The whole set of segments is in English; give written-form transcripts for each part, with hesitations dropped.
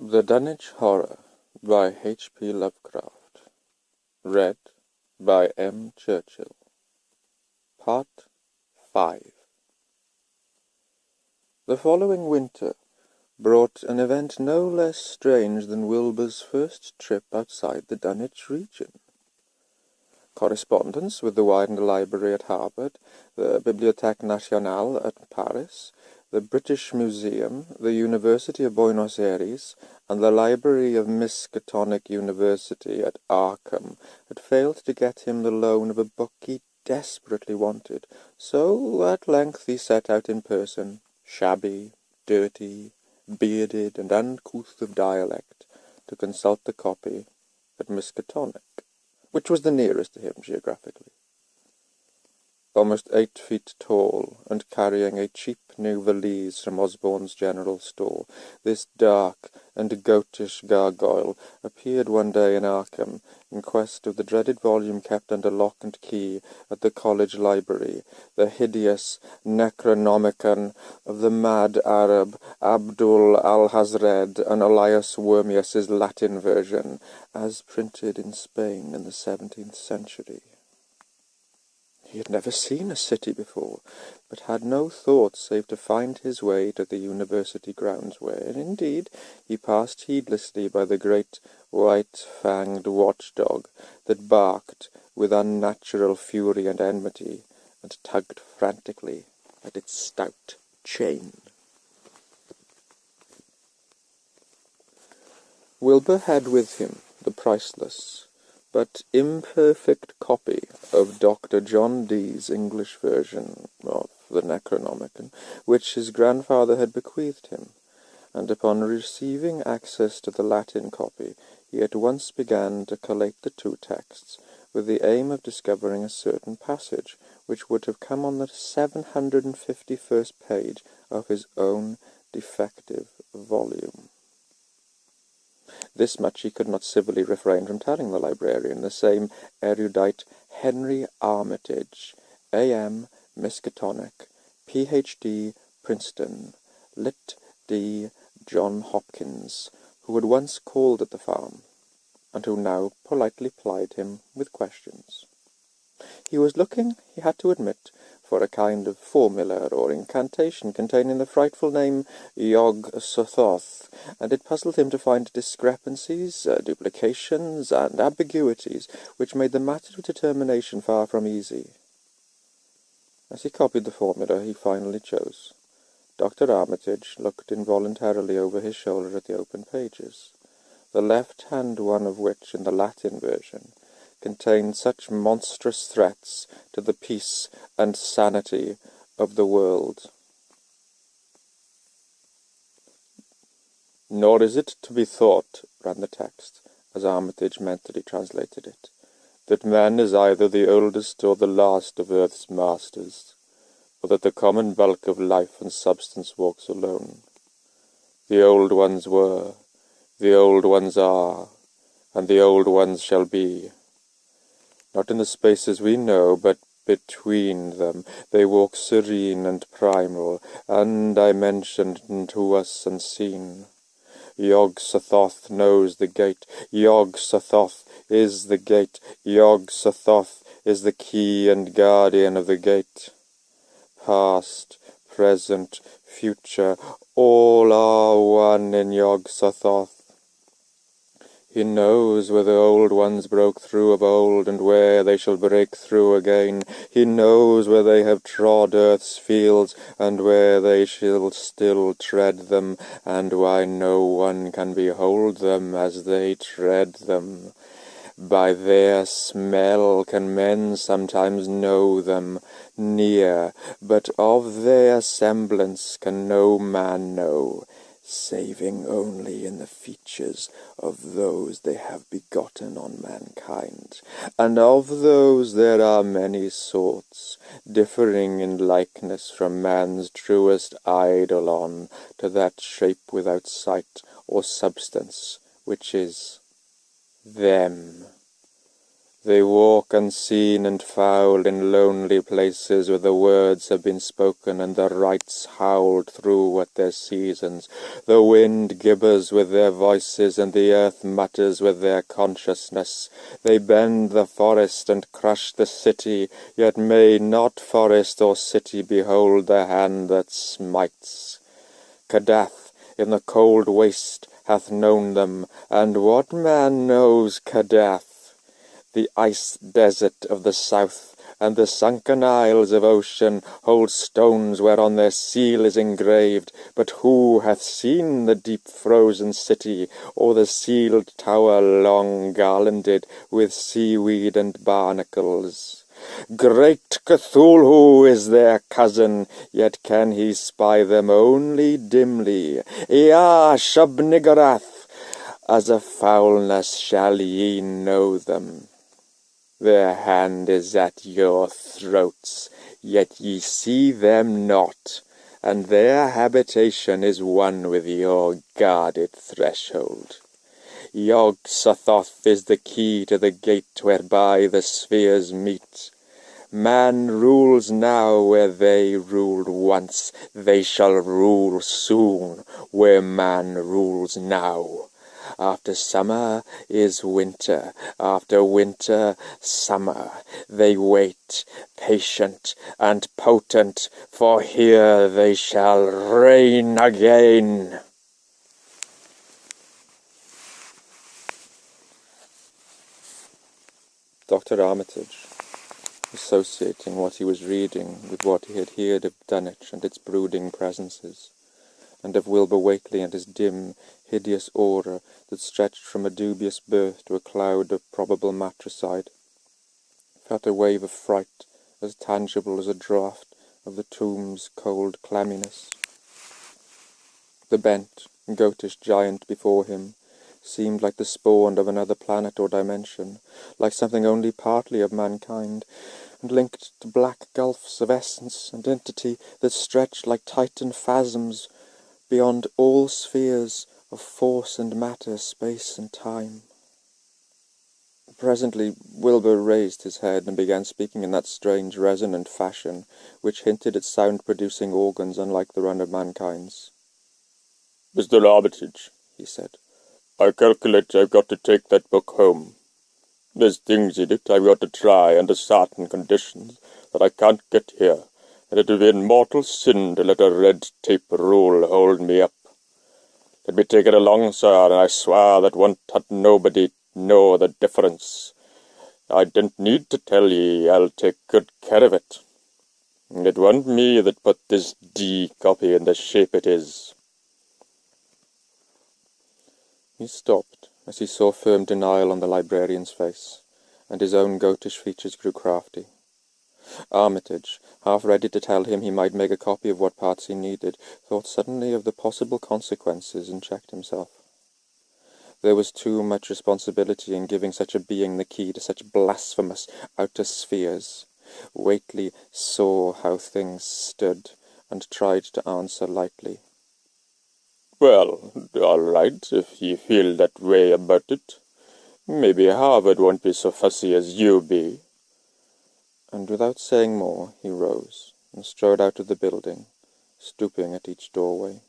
The Dunwich Horror by H.P. Lovecraft. Read by M. Churchill. Part 5. The following winter brought an event no less strange than Wilbur's first trip outside the Dunwich region. Correspondence with the Widened Library at Harvard, the Bibliothèque Nationale at Paris, the British Museum, the University of Buenos Aires, and the Library of Miskatonic University at Arkham had failed to get him the loan of a book he desperately wanted, so at length he set out in person, shabby, dirty, bearded, and uncouth of dialect, to consult the copy at Miskatonic, which was the nearest to him geographically. Almost 8 feet tall, and carrying a cheap new valise from Osborne's general store, this dark and goatish gargoyle appeared one day in Arkham, in quest of the dreaded volume kept under lock and key at the college library, the hideous Necronomicon of the mad Arab Abdul al-Hazred and Elias Wormius's Latin version, as printed in Spain in the 17th century. He had never seen a city before, but had no thought save to find his way to the university grounds, where, indeed, he passed heedlessly by the great white-fanged watchdog that barked with unnatural fury and enmity, and tugged frantically at its stout chain. Wilbur had with him the priceless but imperfect copy of Dr. John Dee's English version of the Necronomicon, which his grandfather had bequeathed him, and upon receiving access to the Latin copy, he at once began to collate the two texts, with the aim of discovering a certain passage, which would have come on the 751st page of his own defective volume. This much he could not civilly refrain from telling the librarian, the same erudite Henry Armitage, A.M., Miskatonic, Ph.D., Princeton, Lit. D. John Hopkins, who had once called at the farm, and who now politely plied him with questions. He was looking, he had to admit, for a kind of formula or incantation containing the frightful name Yog-Sothoth, and it puzzled him to find discrepancies, duplications, and ambiguities, which made the matter of determination far from easy. As he copied the formula, he finally chose. Dr. Armitage looked involuntarily over his shoulder at the open pages, the left-hand one of which, in the Latin version, contained such monstrous threats to the peace and sanity of the world. "Nor is it to be thought," ran the text, as Armitage mentally translated it, "that man is either the oldest or the last of earth's masters, or that the common bulk of life and substance walks alone. The old ones were, the old ones are, and the old ones shall be. Not in the spaces we know, but between them, they walk serene and primal, undimensioned and to us unseen. Yog-Sothoth knows the gate, Yog-Sothoth is the gate, Yog-Sothoth is the key and guardian of the gate. Past, present, future, all are one in Yog-Sothoth. He knows where the old ones broke through of old, and where they shall break through again. He knows where they have trod earth's fields, and where they shall still tread them, and why no one can behold them as they tread them. By their smell can men sometimes know them near, but of their semblance can no man know, saving only in the features of those they have begotten on mankind. And of those there are many sorts, differing in likeness from man's truest eidolon to that shape without sight or substance, which is them. They walk unseen and foul in lonely places where the words have been spoken and the rites howled through at their seasons. The wind gibbers with their voices and the earth mutters with their consciousness. They bend the forest and crush the city, yet may not forest or city behold the hand that smites. Kadath in the cold waste hath known them, and what man knows Kadath? The ice desert of the south, and the sunken isles of ocean, hold stones whereon their seal is engraved. But who hath seen the deep frozen city, or the sealed tower long garlanded with seaweed and barnacles? Great Cthulhu is their cousin, yet can he spy them only dimly. Ea Shub-Niggurath, as a foulness shall ye know them. Their hand is at your throats, yet ye see them not, and their habitation is one with your guarded threshold. Yog-Sothoth is the key to the gate whereby the spheres meet. Man rules now where they ruled once, they shall rule soon where man rules now. After summer is winter, after winter summer. They wait, patient and potent, for here they shall reign again. Dr. Armitage, associating what he was reading with what he had heard of Dunwich and its brooding presences, and of Wilbur Whately and his dim, hideous aura that stretched from a dubious birth to a cloud of probable matricide, felt a wave of fright as tangible as a draught of the tomb's cold clamminess. The bent, goatish giant before him seemed like the spawn of another planet or dimension, like something only partly of mankind, and linked to black gulfs of essence and entity that stretched like Titan phasms beyond all spheres of force and matter, space and time. Presently Wilbur raised his head and began speaking in that strange resonant fashion which hinted at sound-producing organs unlike the run of mankind's. "Mr. Armitage," he said, "I calculate I've got to take that book home. There's things in it I've got to try under certain conditions that I can't get here, and it would be a mortal sin to let a red tape rule hold me up. Let me take it along, sir, and I swear that won't hurt nobody know the difference. I didn't need to tell ye I'll take good care of it. It wasn't me that put this D copy in the shape it is." He stopped as he saw firm denial on the librarian's face, and his own goatish features grew crafty. Armitage, half ready to tell him he might make a copy of what parts he needed, thought suddenly of the possible consequences and checked himself. There was too much responsibility in giving such a being the key to such blasphemous outer spheres. Whately saw how things stood, and tried to answer lightly. "Well, all right, if ye feel that way about it. Maybe Harvard won't be so fussy as you be." And without saying more, he rose and strode out of the building, stooping at each doorway.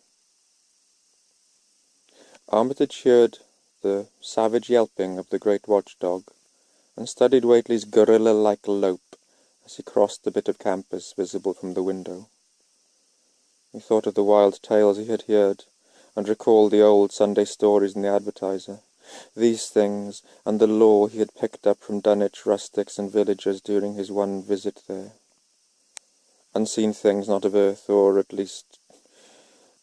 Armitage heard the savage yelping of the great watchdog, and studied Whately's gorilla-like lope as he crossed the bit of campus visible from the window. He thought of the wild tales he had heard, and recalled the old Sunday stories in the Advertiser. These things, and the lore he had picked up from Dunwich rustics and villagers during his one visit there. Unseen things not of earth, or at least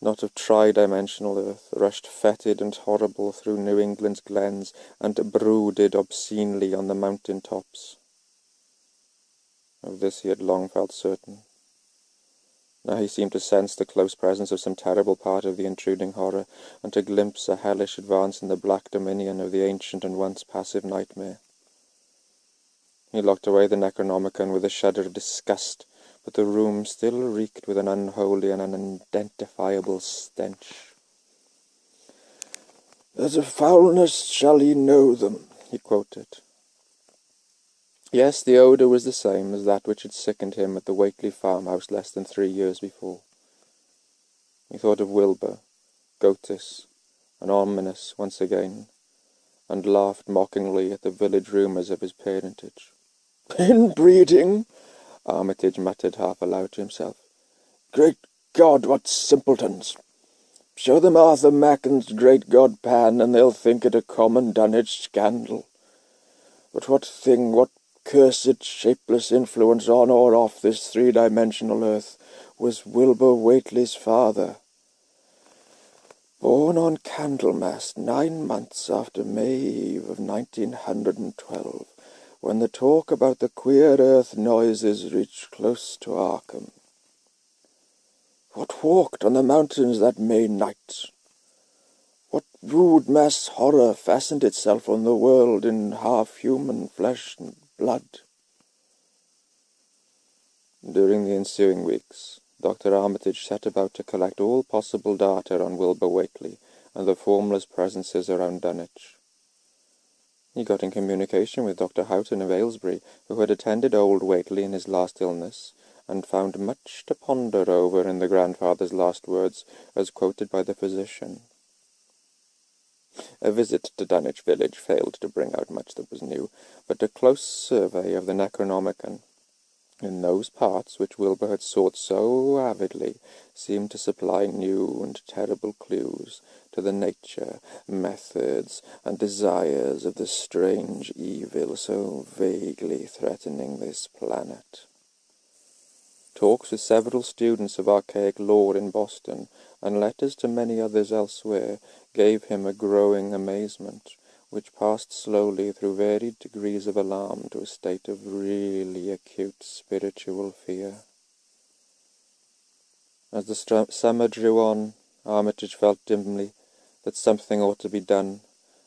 not of tri-dimensional earth, rushed fetid and horrible through New England's glens, and brooded obscenely on the mountain tops. Of this he had long felt certain. Now he seemed to sense the close presence of some terrible part of the intruding horror, and to glimpse a hellish advance in the black dominion of the ancient and once passive nightmare. He locked away the Necronomicon with a shudder of disgust, but the room still reeked with an unholy and unidentifiable stench. "As a foulness shall ye know them," he quoted. Yes, the odour was the same as that which had sickened him at the Whately farmhouse less than 3 years before. He thought of Wilbur, goatless and ominous once again, and laughed mockingly at the village rumours of his parentage. "Inbreeding!" Armitage muttered half aloud to himself. "Great God, what simpletons! Show them Arthur Macken's great god Pan, and they'll think it a common Dunwich scandal. But what thing, what cursed shapeless influence on or off this three-dimensional earth was Wilbur Whately's father? Born on Candlemas 9 months after May Eve of 1912, when the talk about the queer earth noises reached close to Arkham. What walked on the mountains that May night? What rude mass horror fastened itself on the world in half-human flesh and blood? During the ensuing weeks, Dr. Armitage set about to collect all possible data on Wilbur Whately and the formless presences around Dunwich. He got in communication with Dr. Houghton of Aylesbury, who had attended old Whately in his last illness, and found much to ponder over in the grandfather's last words, as quoted by the physician. A visit to Dunwich village failed to bring out much that was new, but a close survey of the Necronomicon, in those parts which Wilbur had sought so avidly, seemed to supply new and terrible clues to the nature, methods, and desires of the strange evil so vaguely threatening this planet. Talks with several students of archaic lore in Boston, and letters to many others elsewhere, gave him a growing amazement, which passed slowly through varied degrees of alarm to a state of really acute spiritual fear. As the summer drew on, Armitage felt dimly that something ought to be done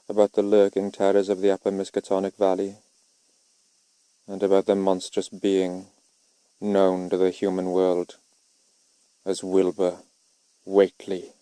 about the lurking terrors of the upper Miskatonic Valley, and about the monstrous being known to the human world as Wilbur Whately.